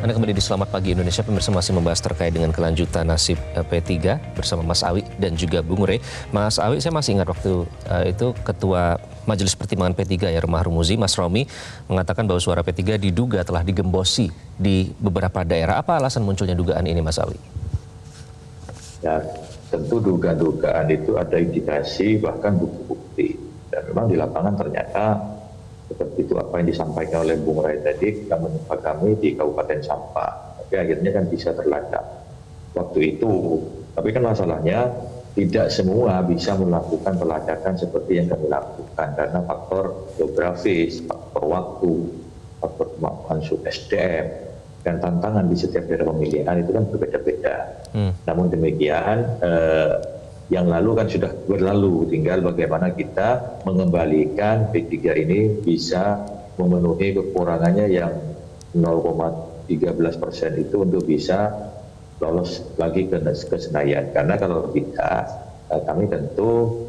Anda kembali di Selamat Pagi Indonesia, pemirsa masih membahas terkait dengan kelanjutan nasib P3 bersama Mas Awi dan juga Bung Rey. Mas Awi, saya masih ingat waktu itu Ketua Majelis Pertimbangan P3 ya, Romah Rumuzi, Mas Romi, mengatakan bahwa suara P3 diduga telah digembosi di beberapa daerah. Apa alasan munculnya dugaan ini, Mas Awi? Ya, tentu dugaan-dugaan itu ada indikasi bahkan bukti-bukti. Dan memang di lapangan ternyata seperti itu apa yang disampaikan oleh Bung Ray tadi, yang menimpa kami di Kabupaten Sampang. Tapi akhirnya kan bisa terlacak waktu itu. Tapi kan masalahnya tidak semua bisa melakukan pelacakan seperti yang kami lakukan karena faktor geografis, faktor waktu, faktor kemampuan SDM, dan tantangan di setiap daerah pemilihan itu kan berbeda-beda. Namun demikian, yang lalu kan sudah berlalu, tinggal bagaimana kita mengembalikan P3 ini bisa memenuhi kekurangannya yang 0,13% itu untuk bisa lolos lagi ke Senayan. Karena kalau tidak, kami tentu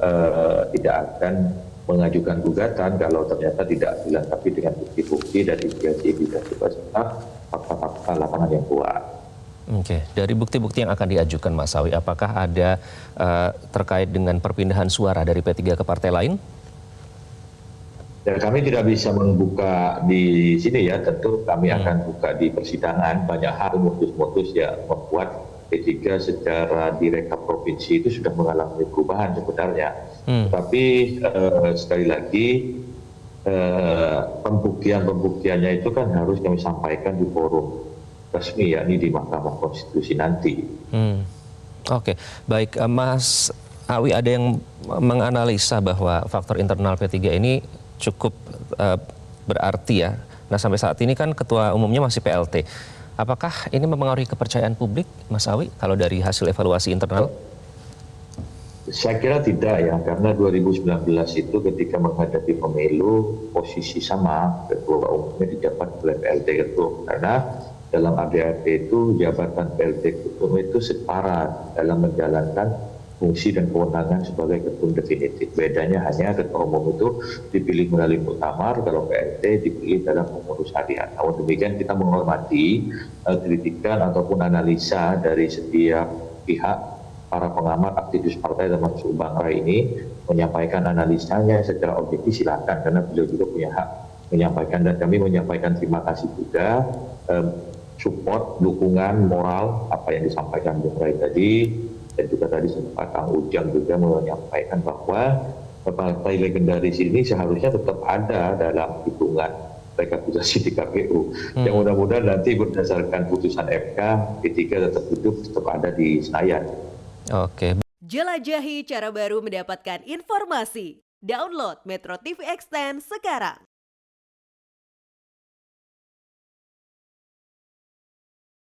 tidak akan mengajukan gugatan kalau ternyata tidak dilengkapi dengan bukti-bukti dan indikasi-indikasi serta fakta-fakta lapangan yang kuat. Oke, dari bukti-bukti yang akan diajukan Mas Awi, apakah ada terkait dengan perpindahan suara dari P3 ke partai lain? Ya, kami tidak bisa membuka di sini ya, tentu kami akan buka di persidangan. Banyak hal modus-modus yang membuat P3 secara di rekap provinsi itu sudah mengalami perubahan sebenarnya. Tapi sekali lagi pembuktiannya itu kan harus kami sampaikan di forum resmi, yakni di Mahkamah Konstitusi nanti. Oke, baik Mas Awi, ada yang menganalisa bahwa faktor internal P3 ini cukup berarti ya. Nah, sampai saat ini kan ketua umumnya masih PLT. Apakah ini mempengaruhi kepercayaan publik, Mas Awi, kalau dari hasil evaluasi internal? Saya kira tidak ya, karena 2019 itu ketika menghadapi pemilu, posisi sama, ketua umumnya dijabat oleh PLT ketua. Karena dalam ADART itu jabatan PLT ketua itu setara dalam menjalankan fungsi dan kewenangan sebagai ketum definitif. Bedanya hanya ketua umum itu dipilih melalui muktamar, kalau PLT dipilih dalam pengurus harian. Namun demikian kita menghormati kritikan ataupun analisa dari setiap pihak, para pengamat aktivis partai termasuk Bang Ray ini menyampaikan analisanya secara objektif, silakan, karena beliau juga punya hak menyampaikan, dan kami menyampaikan terima kasih juga support, dukungan moral apa yang disampaikan Bung Ray tadi, dan juga tadi sempat Kang Ujang juga menyampaikan bahwa partai legendaris ini seharusnya tetap ada dalam hitungan rekapitulasi di KPU. Yang mudah-mudahan nanti berdasarkan putusan MK, P3 tetap hidup, tetap ada di Senayan. Oke. Jelajahi cara baru mendapatkan informasi. Download Metro TV Extend sekarang.